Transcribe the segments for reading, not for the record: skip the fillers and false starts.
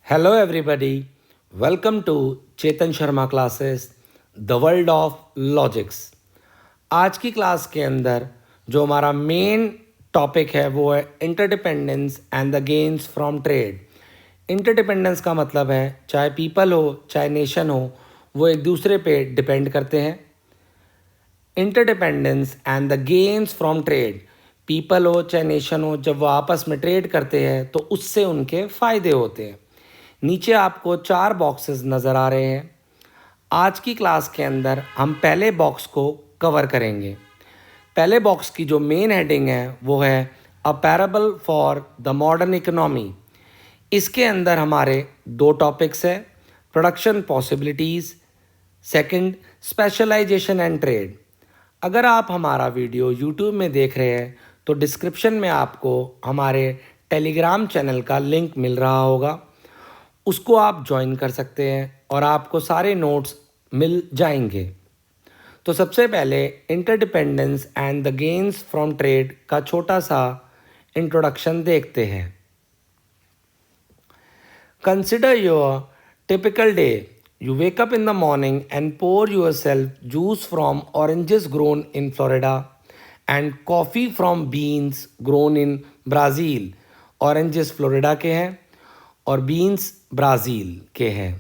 Hello everybody, welcome to Chetan Sharma classes the world of logics. आज की class के अंदर जो हमारा मेन टॉपिक है वो है interdependence and the gains from trade. Interdependence का मतलब है चाहे पीपल हो चाहे नेशन हो, वो एक दूसरे पे डिपेंड करते हैं। Interdependence and the gains from trade, people हो चाहे नेशन हो, जब वो आपस में ट्रेड करते हैं तो उससे उनके फ़ायदे होते हैं। नीचे आपको 4 बॉक्सेस नज़र आ रहे हैं। आज की क्लास के अंदर हम पहले बॉक्स को कवर करेंगे। पहले बॉक्स की जो मेन हेडिंग है वो है a parable for the modern economy. इसके अंदर हमारे 2 टॉपिक्स हैं, production possibilities, second specialization and trade. अगर आप हमारा वीडियो यूट्यूब में देख रहे हैं तो डिस्क्रिप्शन में आपको हमारे टेलीग्राम चैनल का लिंक मिल रहा होगा, उसको आप ज्वाइन कर सकते हैं और आपको सारे नोट्स मिल जाएंगे। तो सबसे पहले interdependence and the gains from trade का छोटा सा इंट्रोडक्शन देखते हैं। Consider your typical day. You wake up in the morning and pour yourself juice from oranges grown in Florida and coffee from beans grown in Brazil. Oranges Florida के हैं और beans Brazil के हैं।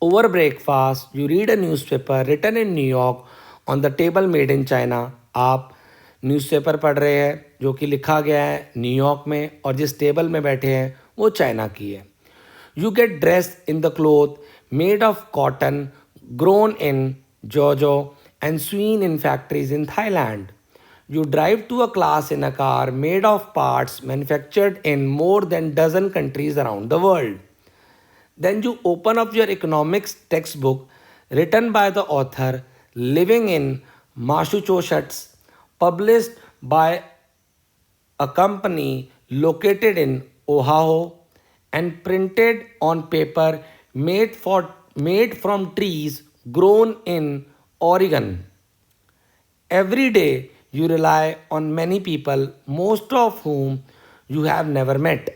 Over breakfast you read a newspaper written in New York on the table made in China. आप newspaper पढ़ रहे हैं जो कि लिखा गया है न्यूयॉर्क में और जिस टेबल में बैठे हैं वो चाइना की है। You get dressed in the cloth made of cotton grown in Georgia and sewn in factories in Thailand. You drive to a class in a car made of parts manufactured in more than dozen countries around the world. Then you open up your economics textbook written by the author living in Massachusetts, published by a company located in Ohio and printed on paper made from trees grown in Oregon. Every day you rely on many people, most of whom you have never met,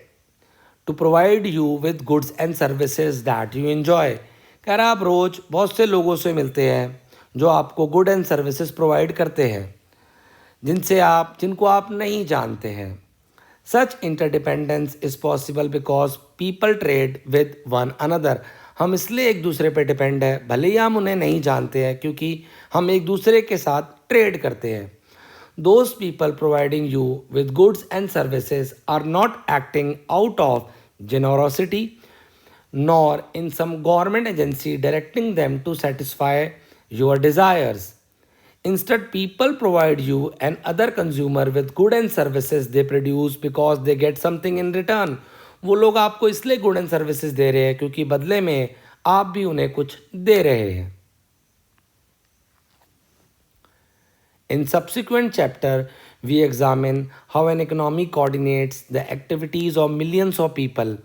to provide you with goods and services that you enjoy. कह रहा आप रोज़ बहुत से लोगों से मिलते हैं जो आपको गुड एंड सर्विसेज प्रोवाइड करते हैं जिनको आप नहीं जानते हैं। Such interdependence is possible because people trade with one another. हम इसलिए एक दूसरे पे डिपेंड है, भले ही हम उन्हें नहीं जानते हैं, क्योंकि हम एक दूसरे के साथ ट्रेड करते हैं। Those people providing you with goods and services are not acting out of generosity nor in some government agency directing them to satisfy your desires. Instead, people provide you and other consumer with good and services they produce because they get something in return. वो लोग आपको इसलिए good and services दे रहे हैं क्योंकि बदले में आप भी उन्हें कुछ दे रहे हैं। In subsequent chapter, we examine how an economy coordinates the activities of millions of people.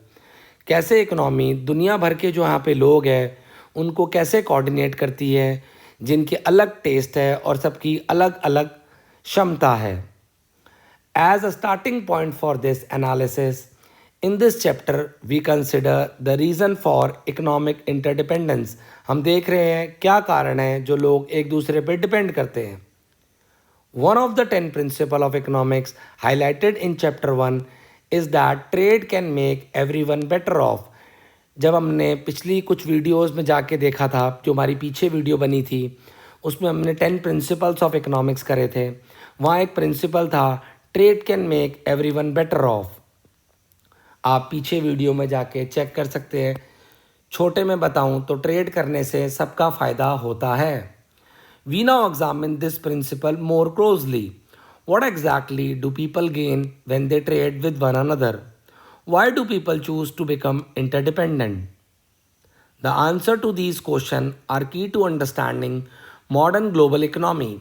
कैसे इकोनॉमी दुनिया भर के जो यहाँ पे लोग हैं उनको कैसे कोऑर्डिनेट करती है, जिनके अलग टेस्ट है और सबकी अलग अलग क्षमता है। As a starting point for this analysis, in this chapter we consider the reason for economic interdependence. हम देख रहे हैं क्या कारण है जो लोग एक दूसरे पे डिपेंड करते हैं। One of the 10 principles of economics highlighted in chapter 1 is that trade can make everyone better off. जब हमने पिछली कुछ वीडियोस में जाके देखा था, जो हमारी पीछे वीडियो बनी थी उसमें हमने 10 प्रिंसिपल्स ऑफ इकोनॉमिक्स करे थे। वहाँ एक प्रिंसिपल था trade can make everyone better of. आप पीछे वीडियो में जाके चेक कर सकते हैं। छोटे में बताऊँ तो ट्रेड करने से सबका फ़ायदा होता है। We now examine this principle more closely. What exactly do people gain when they trade with one another? Why do people choose to become interdependent? The answer to these questions are key to understanding modern global economy.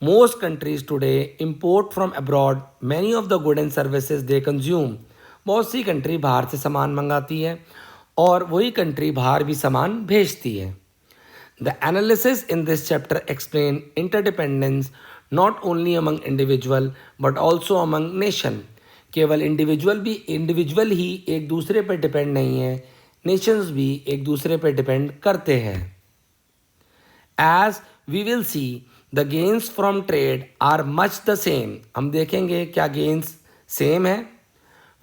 Most countries today import from abroad many of the goods and services they consume. बहुत सी country बाहर से सामान मंगाती है और वही country बाहर भी सामान भेजती है। The analysis in this chapter explain interdependence not only among individual but also among nation. केवल इंडिविजुअल ही एक दूसरे पर डिपेंड नहीं है, नेशंस भी एक दूसरे पे डिपेंड करते हैं। As we will see the gains from trade are much the same. हम देखेंगे क्या गेन्स सेम है,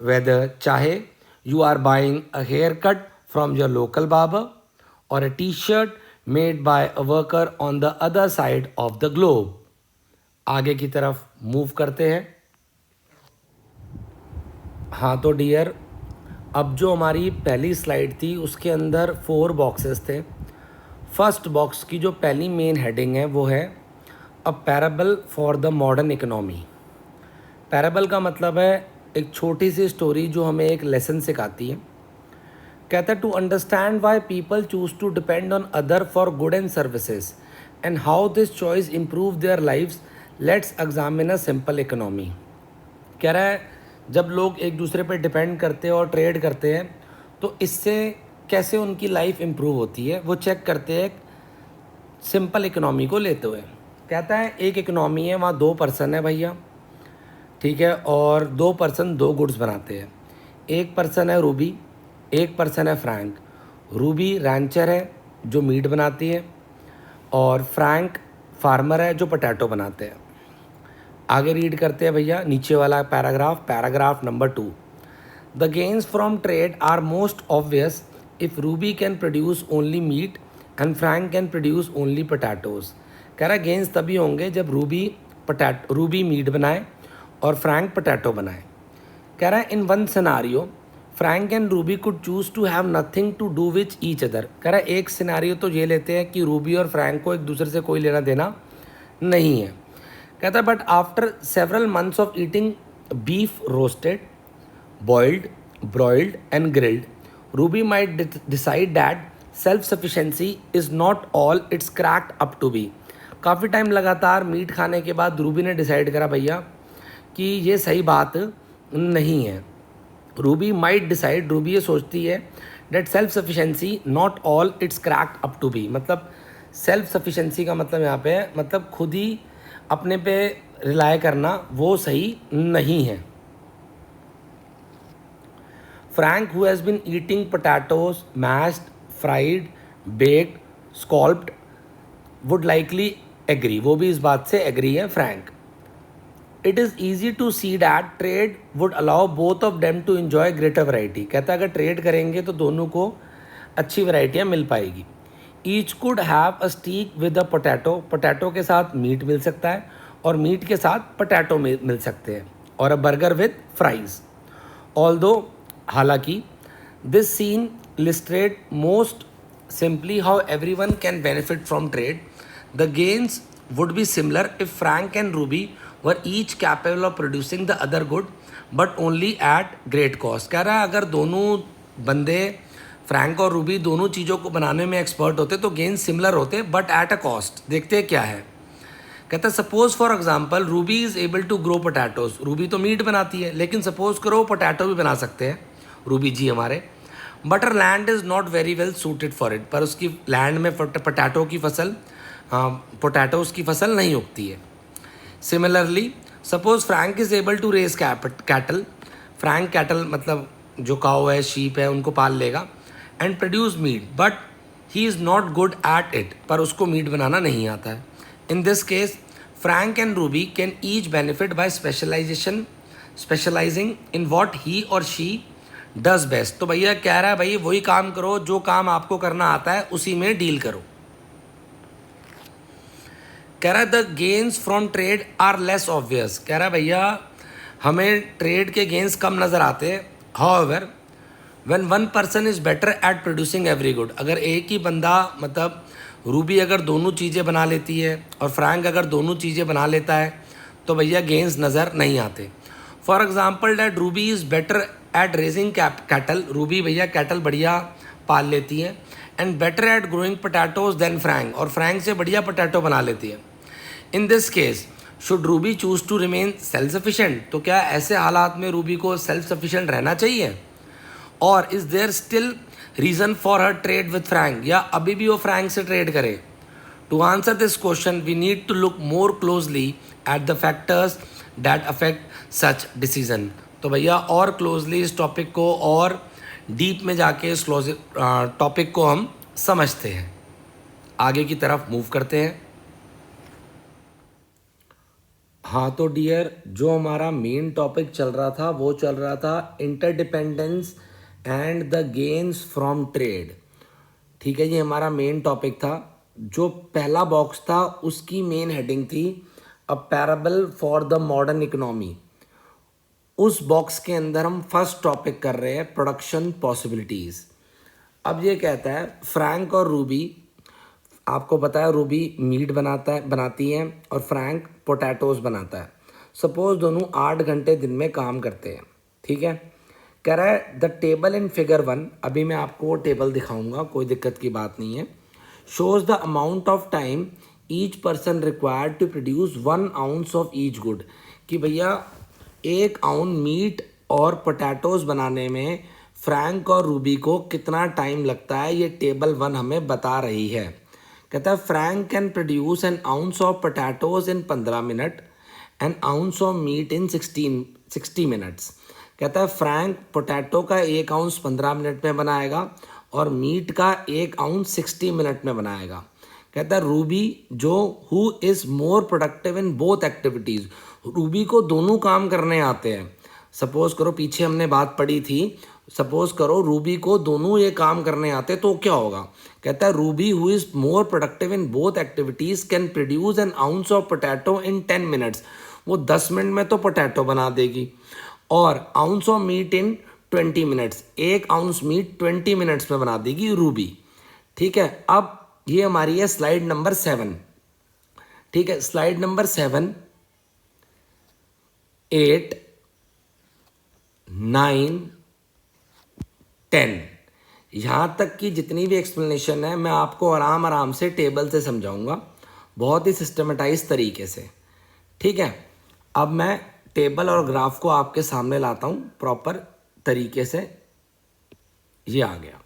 वेदर चाहे you are buying a haircut from your local barber और a T shirt made by a worker on the other side of the globe. आगे की तरफ move करते हैं। हाँ तो डियर, अब जो हमारी पहली स्लाइड थी उसके अंदर 4 बॉक्सेस थे। फर्स्ट बॉक्स की जो पहली मेन हेडिंग है वो है a parable for the modern economy. Parable का मतलब है एक छोटी सी स्टोरी जो हमें एक लेसन सिखाती है। कहता है to understand why people choose to depend on other for good and services and how this choice improve their lives, let's examine a simple economy. कह रहा है जब लोग एक दूसरे पर डिपेंड करते हैं और ट्रेड करते हैं तो इससे कैसे उनकी लाइफ इम्प्रूव होती है वो चेक करते हैं सिंपल इकोनॉमी को लेते हुए। कहता है एक इकोनॉमी है, वहाँ 2 पर्सन है भैया, ठीक है, और 2 पर्सन 2 गुड्स बनाते हैं। एक पर्सन है रूबी, एक पर्सन है फ्रैंक। रूबी रैंचर है जो मीट बनाती है और फ्रैंक फार्मर है जो पोटैटो बनाते हैं। आगे रीड करते हैं भैया नीचे वाला paragraph, paragraph number 2। The gains from trade are most obvious if Ruby can produce only meat and Frank can produce only potatoes. कह रहा है गेन्स तभी होंगे जब रूबी मीट बनाए और फ्रैंक पोटैटो बनाए। कह रहा है in one scenario Frank and Ruby could choose to have nothing to do with each other. कह रहा है एक सिनारियो तो ये लेते हैं कि रूबी और फ्रैंक को एक दूसरे से कोई लेना देना नहीं है। कहता है but after several months of eating beef roasted, boiled, broiled and grilled, Ruby might decide that self sufficiency is not all it's cracked up to be. काफ़ी टाइम लगातार मीट खाने के बाद रूबी ने डिसाइड करा भैया कि ये सही बात नहीं है। रूबी माइट डिसाइड, रूबी ये सोचती है that self sufficiency not all it's cracked up to be. मतलब सेल्फ सफिशेंसी का मतलब यहाँ पे है मतलब खुद ही अपने पे रिलाय करना वो सही नहीं है। Frank who has been eating potatoes mashed, fried, baked, scalloped would likely agree, वो भी इस बात से एग्री है Frank. It is easy to see that trade would allow both of them to enjoy greater variety. कहता है अगर trade करेंगे तो दोनों को अच्छी वैरायटियाँ मिल पाएगी। Each could have a steak with a potato, potato के साथ मीट मिल सकता है और मीट के साथ पोटैटो मिल सकते हैं, और a burger with fries. Although हालांकि this scene illustrate most simply how everyone can benefit from trade, the gains would be similar if Frank and Ruby were each capable of producing the other good but only at great cost। कह रहा है अगर दोनों बंदे Frank और Ruby दोनों चीज़ों को बनाने में एक्सपर्ट होते तो गेन सिमिलर होते बट एट अ कॉस्ट। देखते हैं क्या है। कहता है suppose for example Ruby is able to grow potatoes. Ruby तो मीट बनाती है लेकिन सपोज करो पोटैटो भी बना सकते हैं रूबी जी हमारे। But her land is not very well suited for it, पर उसकी लैंड में पोटैटो की फसल, पोटैटोज़ की फसल नहीं उगती है। Similarly suppose Frank is able to raise cattle, Frank cattle मतलब जो काऊ है, शीप है, उनको पाल लेगा and produce meat, but he is not good at it, पर उसको मीट बनाना नहीं आता है। In this case Frank and Ruby can each benefit by specialising in what he or she does best. तो भैया कह रहा है भाई वही काम करो जो काम आपको करना आता है, उसी में डील करो। कह रहा है the gains from trade are less obvious. कह रहा है भैया हमें ट्रेड के गेन्स कम नज़र आते हैं। However when one person is better eight producing every good, अगर एक ही बंदा मतलब रूबी अगर दोनों चीज़ें बना लेती है और फ्रैंक अगर दोनों चीज़ें बना लेता है तो भैया गेन्स नज़र नहीं आते। For example that Ruby is better at raising cattle, Ruby भैया कैटल बढ़िया पाल लेती है, and better at growing potatoes than Frank, और फ्रैंक से बढ़िया पोटैटो बना लेती है। In this case should Ruby choose to remain self sufficient, तो क्या ऐसे हालात में रूबी को सेल्फ सफिशेंट रहना चाहिए, और is there still reason for her trade with Frank, या अभी भी वो फ्रैंक से ट्रेड करे। To answer this question we need to look more closely at the factors that affect such decision. तो भैया और क्लोजली इस टॉपिक को और डीप में जाके इस टॉपिक को हम समझते हैं, आगे की तरफ मूव करते हैं। हाँ तो डियर, जो हमारा मेन टॉपिक चल रहा था वो चल रहा था interdependence and the gains from trade. ठीक है, ये हमारा मेन टॉपिक था। जो पहला बॉक्स था उसकी मेन हेडिंग थी a parable for the modern economy. उस बॉक्स के अंदर हम फर्स्ट टॉपिक कर रहे हैं प्रोडक्शन पॉसिबिलिटीज़। अब ये कहता है फ्रैंक और रूबी, आपको पता है रूबी मीट बनाती है और फ्रैंक पोटैटोज बनाता है। सपोज दोनों 8 घंटे दिन में काम करते हैं। ठीक है, कह रहा है द टेबल इन फिगर 1, अभी मैं आपको वो टेबल दिखाऊंगा, कोई दिक्कत की बात नहीं है। Shows the amount of time each person required to produce 1 ounce of each good, कि भैया 1 ounce मीट और पोटैटोज बनाने में फ्रैंक और रूबी को कितना टाइम लगता है, ये टेबल 1 हमें बता रही है। कहता है Frank can produce an ounce of potatoes in 15 minute, an ounce of meat in 60 minutes. कहता है फ्रैंक पोटैटो का 1 ounce 15 मिनट में बनाएगा और मीट का 1 ounce 60 मिनट में बनाएगा। कहता है रूबी जो who is more productive in both activities, Ruby को दोनों काम करने आते हैं। सपोज करो पीछे हमने बात पढ़ी थी, सपोज करो रूबी को दोनों ये काम करने आते तो क्या होगा। कहता है Ruby who is more productive in both activities can produce an ounce of potato in 10 minutes, वो 10 मिनट में तो पोटैटो बना देगी, और ounce of meat in 20 minutes, 1 ounce meat 20 minutes में बना देगी रूबी। ठीक है, अब ये हमारी है स्लाइड नंबर 7। ठीक है, स्लाइड नंबर 7, 8, 9, 10, यहाँ तक की जितनी भी एक्सप्लेनेशन है मैं आपको आराम आराम से टेबल से समझाऊंगा, बहुत ही सिस्टमेटाइज तरीके से। ठीक है, अब मैं टेबल और ग्राफ को आपके सामने लाता हूँ प्रॉपर तरीके से। ये आ गया।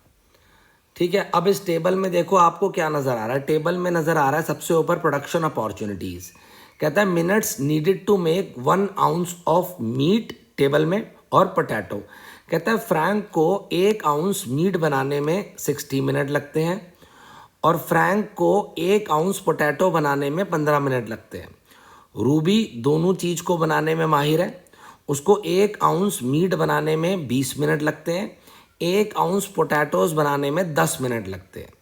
ठीक है, अब इस टेबल में देखो आपको क्या नज़र आ रहा है। टेबल में नज़र आ रहा है सबसे ऊपर प्रोडक्शन अपॉर्चुनिटीज़। कहता है minutes needed to make 1 ounce of meat table में और पोटैटो। कहता है फ्रैंक को 1 ounce मीट बनाने में 60 मिनट लगते हैं और फ्रैंक को 1 ounce पोटैटो बनाने में 15 मिनट लगते हैं। रूबी दोनों चीज़ को बनाने में माहिर है, उसको 1 ounce मीट बनाने में 20 मिनट लगते हैं, 1 ounce पोटैटोज बनाने में 10 मिनट लगते हैं।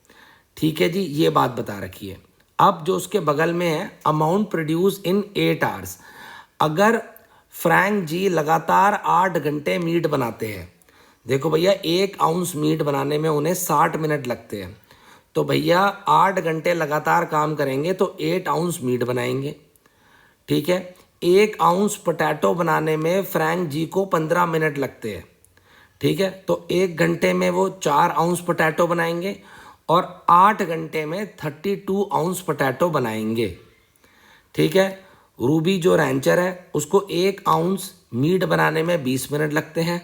ठीक है जी, ये बात बता रखी है। अब जो उसके बगल में है अमाउंट प्रोड्यूस इन 8 hours, अगर फ्रैंक जी लगातार 8 घंटे मीट बनाते हैं, देखो भैया 1 ounce मीट बनाने में उन्हें 60 मिनट लगते हैं, तो भैया 8 घंटे लगातार काम करेंगे तो 8 ounce मीट बनाएंगे। ठीक है, 1 ounce पोटैटो बनाने में फ्रैंक जी को 15 मिनट लगते हैं। ठीक है, तो 1 घंटे में वो 4 ounce पोटैटो बनाएंगे और 8 घंटे में 32 ounce पोटैटो बनाएंगे। ठीक है, रूबी जो रैंचर है उसको 1 ounce मीट बनाने में 20 मिनट लगते हैं,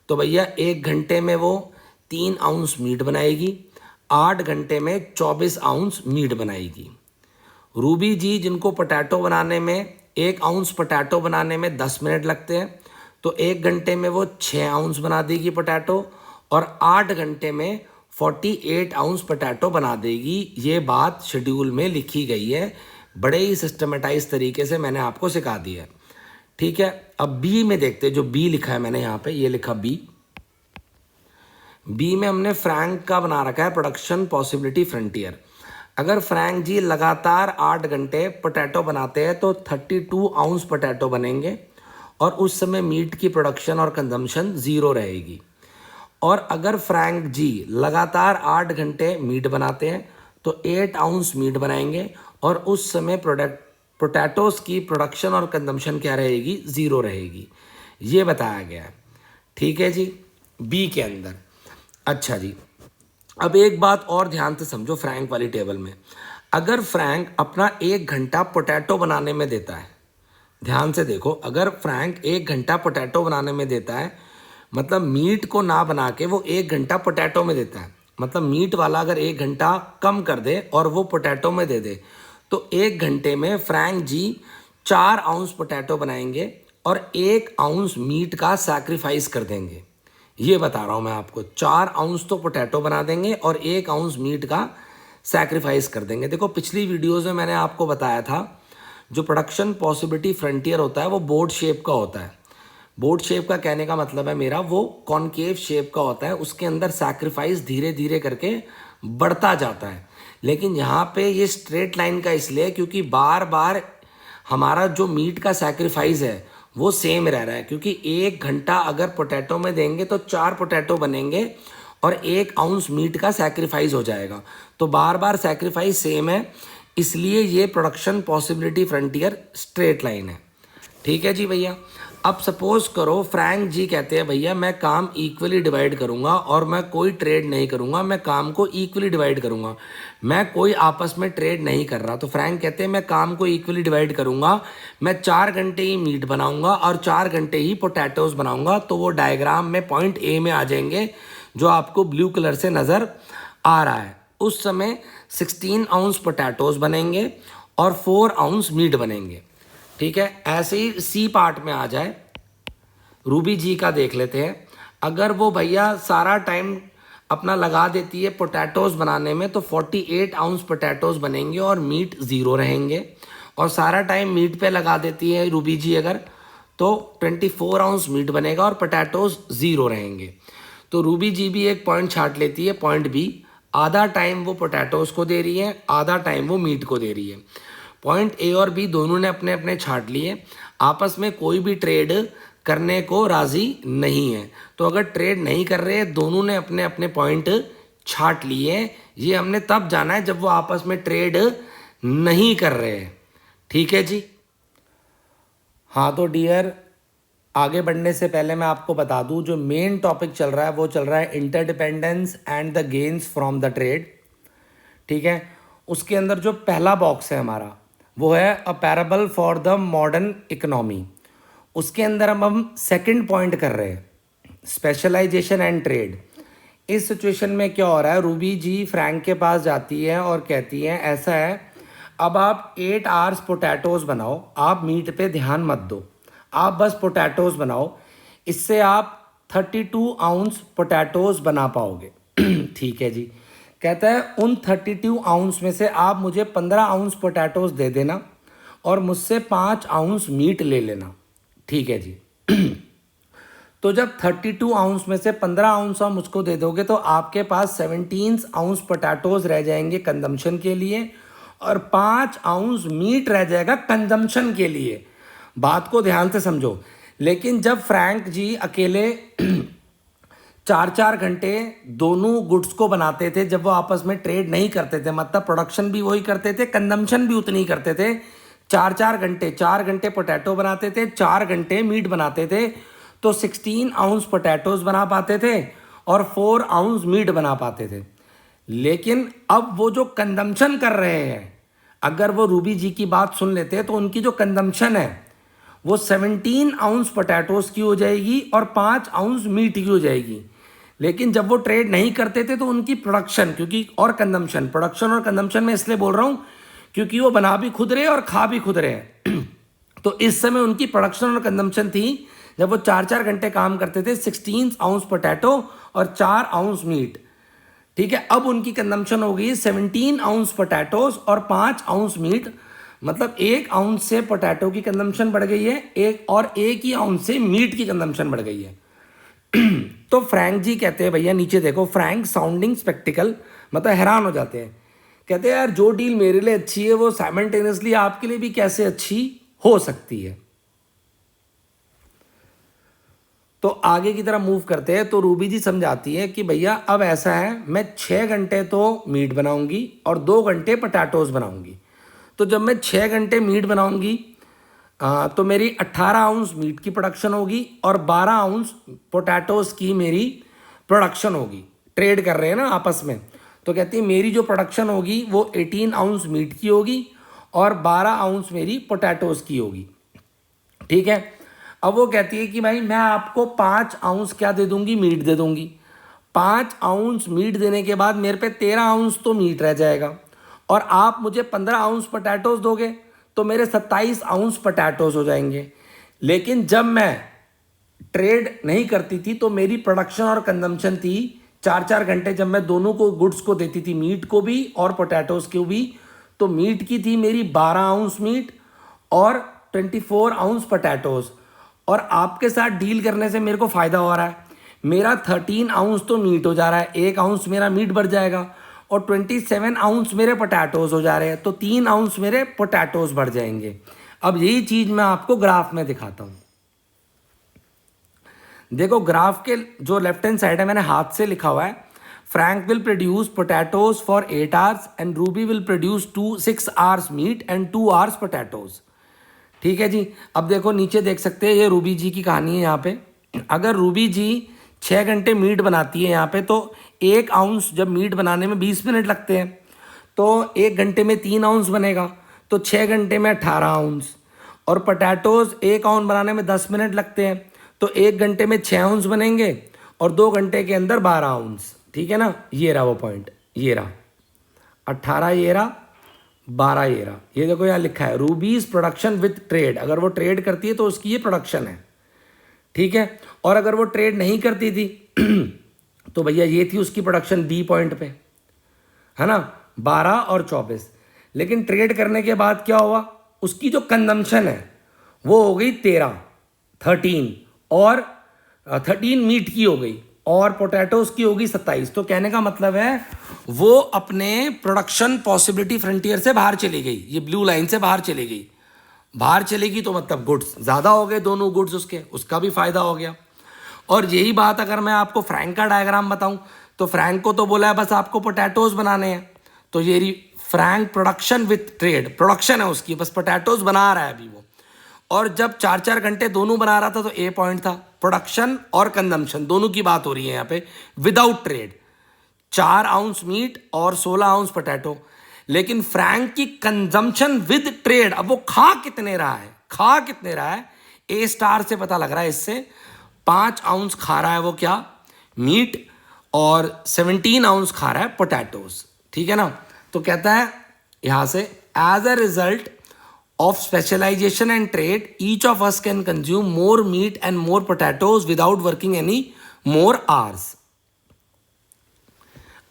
तो भैया 1 घंटे में वो 3 ounce मीट बनाएगी, 8 घंटे में 24 ounce मीट बनाएगी। रूबी जी जिनको पोटैटो बनाने में 1 ounce पोटैटो बनाने में 10 मिनट लगते हैं, तो 1 घंटे में वो 6 ounce बना देगी पोटैटो और 8 घंटे में 48 ounce पोटैटो बना देगी। ये बात शेड्यूल में लिखी गई है, बड़े ही सिस्टमेटाइज तरीके से मैंने आपको सिखा दिया है। ठीक है, अब बी में देखते हैं, जो बी लिखा है मैंने यहाँ पे, ये लिखा बी। बी में हमने फ्रैंक का बना रखा है प्रोडक्शन पॉसिबिलिटी फ्रंटियर। अगर फ्रैंक जी लगातार 8 घंटे पोटैटो बनाते हैं तो 32 ounce पोटैटो बनेंगे और उस समय मीट की प्रोडक्शन और कंजम्पशन 0 रहेगी। और अगर फ्रैंक जी लगातार 8 घंटे मीट बनाते हैं तो 8 ounce मीट बनाएंगे और उस समय पोटैटोज की प्रोडक्शन और कंजम्पशन क्या रहेगी, 0 रहेगी। ये बताया गया है। ठीक है जी, बी के अंदर। अच्छा जी, अब एक बात और ध्यान से समझो फ्रैंक वाली टेबल में, अगर फ्रैंक अपना 1 घंटा पोटैटो बनाने में देता है, ध्यान से देखो, अगर फ्रैंक 1 घंटा पोटैटो बनाने में देता है, मतलब मीट को ना बना के वो 1 घंटा पोटैटो में देता है, मतलब मीट वाला अगर 1 घंटा कम कर दे और वो पोटैटो में दे दे, तो 1 घंटे में फ्रैंक जी 4 ounce पोटैटो बनाएंगे और 1 ounce मीट का सैक्रिफाइस कर देंगे। ये बता रहा हूँ मैं आपको, 4 आउंस तो पोटैटो बना देंगे और 1 आउंस मीट का सैक्रिफाइस कर देंगे। देखो पिछली वीडियोज़ में मैंने आपको बताया था जो प्रोडक्शन पॉसिबिलिटी फ्रंटियर होता है वो बोर्ड शेप का होता है। बोर्ड शेप का कहने का मतलब है मेरा वो कॉनकेव शेप का होता है, उसके अंदर सैक्रिफाइस धीरे धीरे करके बढ़ता जाता है। लेकिन यहाँ पे ये स्ट्रेट लाइन का इसलिए क्योंकि बार बार हमारा जो मीट का सैक्रिफाइस है वो सेम रह रहा है, क्योंकि 1 घंटा अगर पोटैटो में देंगे तो 4 पोटैटो बनेंगे और 1 आउंस मीट का सैक्रिफाइस हो जाएगा। तो बार बार सैक्रिफाइस सेम है, इसलिए ये production possibility frontier straight line है। ठीक है जी भैया। अब सपोज करो फ्रैंक जी कहते हैं भैया मैं काम इक्वली डिवाइड करूंगा और मैं कोई ट्रेड नहीं करूंगा, मैं काम को इक्वली डिवाइड करूंगा, मैं कोई आपस में ट्रेड नहीं कर रहा। तो फ्रैंक कहते हैं मैं काम को इक्वली डिवाइड करूंगा, मैं 4 घंटे ही मीट बनाऊंगा और 4 घंटे ही पोटैटोज बनाऊंगा। तो वो डायग्राम में पॉइंट ए में आ जाएंगे जो आपको ब्लू कलर से नज़र आ रहा है। उस समय 16 आउंस पोटैटोज बनेंगे और 4 आउंस मीट बनेंगे। ठीक है, ऐसे ही सी पार्ट में आ जाए, रूबी जी का देख लेते हैं। अगर वो भैया सारा टाइम अपना लगा देती है पोटैटोज बनाने में तो 48 आउंस पोटैटोज बनेंगे और मीट 0 रहेंगे, और सारा टाइम मीट पे लगा देती है रूबी जी अगर, तो 24 आउंस मीट बनेगा और पोटैटोज 0 रहेंगे। तो रूबी जी भी एक पॉइंट छाट लेती है, पॉइंट बी, आधा टाइम वो पोटैटोज को दे रही है, आधा टाइम वो मीट को दे रही है। पॉइंट ए और बी दोनों ने अपने अपने छाट लिए, आपस में कोई भी ट्रेड करने को राजी नहीं है। तो अगर ट्रेड नहीं कर रहे, दोनों ने अपने अपने पॉइंट छाट लिए। ये हमने तब जाना है जब वो आपस में ट्रेड नहीं कर रहे हैं। ठीक है जी। हाँ तो डियर, आगे बढ़ने से पहले मैं आपको बता दूं जो मेन टॉपिक चल रहा है वो चल रहा है interdependence and the gains from the trade. ठीक है, उसके अंदर जो पहला बॉक्स है हमारा वो है a parable for the modern economy. उसके अंदर हम सेकंड पॉइंट कर रहे हैं स्पेशलाइजेशन एंड ट्रेड। इस सिचुएशन में क्या हो रहा है, रूबी जी फ्रैंक के पास जाती है और कहती है ऐसा है, अब आप 8 आवर्स पोटैटोज बनाओ, आप मीट पे ध्यान मत दो, आप बस पोटैटोज बनाओ, इससे आप 32 आउंस पोटैटोज बना पाओगे। ठीक है जी। कहता है उन 32 आउंस में से आप मुझे 15 आउंस पोटैटोज दे देना और मुझसे 5 आउंस मीट ले लेना। ठीक है जी। तो जब 32 आउंस में से 15 आउंस आप मुझको दे दोगे तो आपके पास 17 आउंस पोटैटोज रह जाएंगे कंजम्पशन के लिए और 5 आउंस मीट रह जाएगा कंजम्पशन के लिए। बात को ध्यान से समझो। लेकिन जब फ्रैंक जी अकेले 4-4 घंटे दोनों गुड्स को बनाते थे, जब वो आपस में ट्रेड नहीं करते थे, मतलब प्रोडक्शन भी वही करते थे, कंजम्पशन भी उतनी ही करते थे, 4-4 घंटे 4 घंटे पोटैटो बनाते थे, 4 घंटे मीट बनाते थे, तो 16 आउंस पोटैटोज बना पाते थे और 4 आउंस मीट बना पाते थे। लेकिन अब वो जो कंजम्पशन कर रहे हैं, अगर वो रूबी जी की बात सुन लेते तो उनकी जो कंजम्पशन है वो 17 आउंस पोटैटोज की हो जाएगी और 5 आउंस मीट की हो जाएगी। लेकिन जब वो ट्रेड नहीं करते थे तो उनकी प्रोडक्शन, क्योंकि और कंजम्पशन, प्रोडक्शन और कंजम्पशन में इसलिए बोल रहा हूँ क्योंकि वो बना भी खुद रहे और खा भी खुद रहे। तो इस समय उनकी प्रोडक्शन और कंजम्पशन थी, जब वो 4-4 घंटे काम करते थे, 16 आउंस पोटैटो और 4 आउंस मीट। ठीक है, अब उनकी कंजम्पशन हो गई 17 आउंस पोटैटोज और 5 आउंस मीट, मतलब 1 आउंस से पोटैटो की कंजम्पशन बढ़ गई है, 1 ही आउंस से मीट की कंजम्पशन बढ़ गई है। तो फ्रैंक जी कहते हैं भैया नीचे देखो, फ्रैंक साउंडिंग स्पेक्टिकल, मतलब हैरान हो जाते हैं, कहते हैं यार जो डील मेरे लिए अच्छी है वो साइमल्टेनियसली आपके लिए भी कैसे अच्छी हो सकती है। तो आगे की तरफ मूव करते हैं। तो रूबी जी समझाती है कि भैया अब ऐसा है, मैं 6 घंटे तो मीट बनाऊंगी और 2 घंटे पोटैटोज बनाऊंगी। तो जब मैं 6 घंटे मीट बनाऊंगी तो मेरी 18 आउंस मीट की प्रोडक्शन होगी और 12 आउंस पोटैटोज की मेरी प्रोडक्शन होगी। ट्रेड कर रहे हैं ना आपस में, तो कहती है मेरी जो प्रोडक्शन होगी वो 18 आउंस मीट की होगी और 12 आउंस मेरी पोटैटोज की होगी। ठीक है, अब वो कहती है कि भाई मैं आपको 5 आउंस क्या दे दूंगी, मीट दे दूंगी। 5 आउंस मीट देने के बाद मेरे पे 13 आउंस तो मीट रह जाएगा और आप मुझे 15 आउंस पोटैटोज दोगे तो मेरे 27 आउंस पोटैटोज हो जाएंगे। लेकिन जब मैं ट्रेड नहीं करती थी तो मेरी प्रोडक्शन और कंजम्पशन थी 4-4 घंटे, जब मैं दोनों को गुड्स को देती थी, मीट को भी और पोटैटोज को भी, तो मीट की थी मेरी 12 आउंस मीट और 24 आउंस पोटैटोज। और आपके साथ डील करने से मेरे को फ़ायदा हो रहा है, मेरा 13 आउंस तो मीट हो जा रहा है, 1 आउंस मेरा मीट बढ़ जाएगा और 27 आउंस मेरे पोटैटोज हो जा रहे हैं, तो 3 आउंस मेरे पोटैटोज बढ़ जाएंगे। अब यही चीज़ मैं आपको ग्राफ में दिखाता हूँ। देखो ग्राफ के जो लेफ्ट हैंड साइड है, मैंने हाथ से लिखा हुआ है, Frank will produce potatoes for 8 hours and Ruby will produce 6 hours meat and 2 hours potatoes. ठीक है जी। अब देखो नीचे देख सकते हैं, ये रूबी जी की कहानी है यहाँ पे। अगर रूबी जी 6 घंटे मीट बनाती है यहाँ पे, तो 1 आउंस जब मीट बनाने में 20 मिनट लगते हैं, तो 1 घंटे में 3 आउंस बनेगा, तो 6 घंटे में 18 आउंस। और पोटैटोज 1 आउंस बनाने में 10 मिनट लगते हैं, तो 1 घंटे में 6 आउंस बनेंगे और 2 घंटे के अंदर 12 आउंस। ठीक है ना, ये रहा वो पॉइंट, ये रहा 18, ये रहा 12, ये रहा। ये देखो यहाँ लिखा है रूबीज प्रोडक्शन विथ ट्रेड। अगर वो ट्रेड करती है तो उसकी ये प्रोडक्शन है। ठीक है, और अगर वो ट्रेड नहीं करती थी तो भैया ये थी उसकी प्रोडक्शन बी पॉइंट पे, है ना, 12 और 24। लेकिन ट्रेड करने के बाद क्या हुआ, उसकी जो कंजम्पशन है वो हो गई 13 और 13 मीट की हो गई और पोटैटोज की होगी 27। तो कहने का मतलब है वो अपने प्रोडक्शन पॉसिबिलिटी फ्रंटियर से बाहर चली गई, ये ब्लू लाइन से बाहर चली गई। बाहर चलेगी तो मतलब गुड्स ज़्यादा हो गए, दोनों गुड्स उसके, उसका भी फायदा हो गया। और यही बात अगर मैं आपको फ्रैंक का डायग्राम बताऊं, तो फ्रैंक को तो बोला है बस आपको पोटैटोज बनाने हैं, तो ये Frank production with trade, production है उसकी, बस पोटैटोज बना रहा है अभी वो। और जब 4-4 घंटे दोनों बना रहा था तो ए पॉइंट था, प्रोडक्शन और कंजम्पशन दोनों की बात हो रही है यहाँ पे विदाउट ट्रेड, 4 आउंस मीट और 16 आउंस पोटैटो। लेकिन फ्रैंक की कंजम्पशन विद ट्रेड, अब वो खा कितने रहा है, खा कितने रहा है, ए स्टार से पता लग रहा है इससे, 5 आउंस खा रहा है वो क्या, मीट, और 17 आउंस खा रहा है पोटैटोज। ठीक है ना, तो कहता है यहां से as a result of specialization and trade, each of us can consume more meat and more potatoes without working any more hours.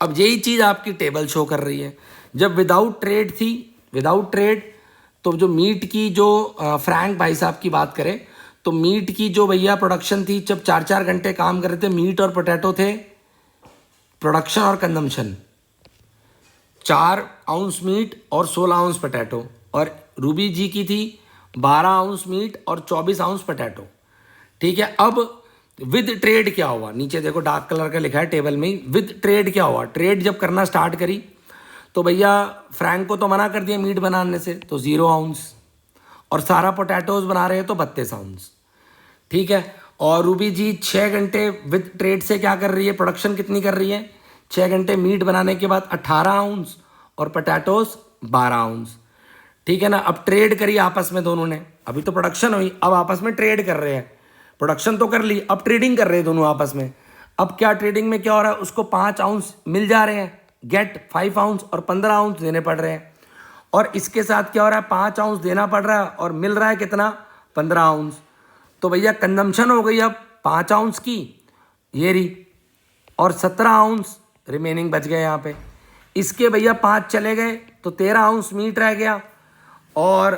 अब यही चीज आपकी टेबल शो कर रही है। जब विदाउट ट्रेड थी, विदाउट ट्रेड, तो जो मीट की जो फ्रैंक भाई साहब की बात करें तो मीट की जो भैया प्रोडक्शन थी, जब 4-4 घंटे काम कर रहे थे, मीट और पोटैटो थे, प्रोडक्शन और कंजम्पशन 4 आउंस मीट और 16 आउंस पोटैटो। और रूबी जी की थी 12 आउंस मीट और 24 आउंस पोटैटो। ठीक है, अब विद ट्रेड क्या हुआ, नीचे देखो डार्क कलर का लिखा है टेबल में ही, विद ट्रेड क्या हुआ। ट्रेड जब करना स्टार्ट करी तो भैया फ्रैंक को तो मना कर दिया मीट बनाने से, तो 0 आउंस, और सारा पोटैटोज बना रहे हैं तो 32 आउंस। ठीक है, और रूबी जी 6 घंटे विद ट्रेड से क्या कर रही है, प्रोडक्शन कितनी कर रही है, 6 घंटे मीट बनाने के बाद 18 आउंस और पोटैटोज 12 आउंस। ठीक है ना, अब ट्रेड करी आपस में दोनों ने, अभी तो प्रोडक्शन हुई, अब आपस में ट्रेड कर रहे हैं, प्रोडक्शन तो कर ली, अब ट्रेडिंग कर रहे हैं दोनों आपस में। अब क्या ट्रेडिंग में क्या हो रहा है, उसको 5 आउंस मिल जा रहे हैं, गेट 5 आउंस और 15 आउंस देने पड़ रहे हैं। और इसके साथ क्या हो रहा है, 5 आउंस देना पड़ रहा है और मिल रहा है कितना, 15 आउंस। तो भैया कंजम्पशन हो गई अब 5 आउंस की, ये रही, और 17 आउंस रिमेनिंग बच गए यहाँ पे। इसके भैया 5 चले गए तो 13 आउंस मीट रह गया, और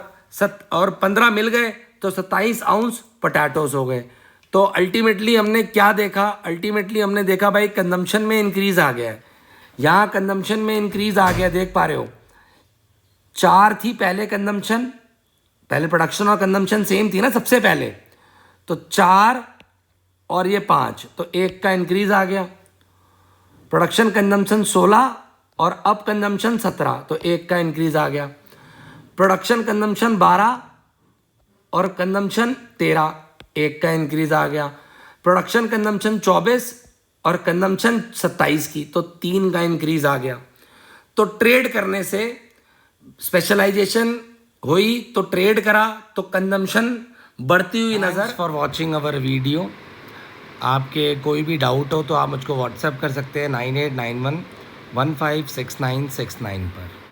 15 मिल गए तो 27 आउंस पोटैटोज हो गए। तो अल्टीमेटली हमने क्या देखा, अल्टीमेटली हमने देखा भाई कंजम्पशन में इंक्रीज आ गया है, यहाँ कंजम्पशन में इंक्रीज आ गया, देख पा रहे हो। 4 थी पहले कंजम्पशन, पहले प्रोडक्शन और कंजम्पशन सेम थी ना सबसे पहले, तो 4 और ये 5, तो 1 का इंक्रीज आ गया। प्रोडक्शन कंजम्पशन 16 और अब कंजम्पशन 17, तो 1 का इंक्रीज आ गया। प्रोडक्शन कंजम्पशन 12 और कंजम्पशन 13, 1 का इंक्रीज आ गया। प्रोडक्शन कंजम्पशन 24 और कंजम्पशन 27 की, तो 3 का इंक्रीज आ गया। तो ट्रेड करने से स्पेशलाइजेशन हुई, तो ट्रेड करा तो कंजम्पशन बढ़ती हुई नजर। For watching our video. आपके कोई भी डाउट हो तो आप मुझको व्हाट्सएप कर सकते हैं 9891156969 पर।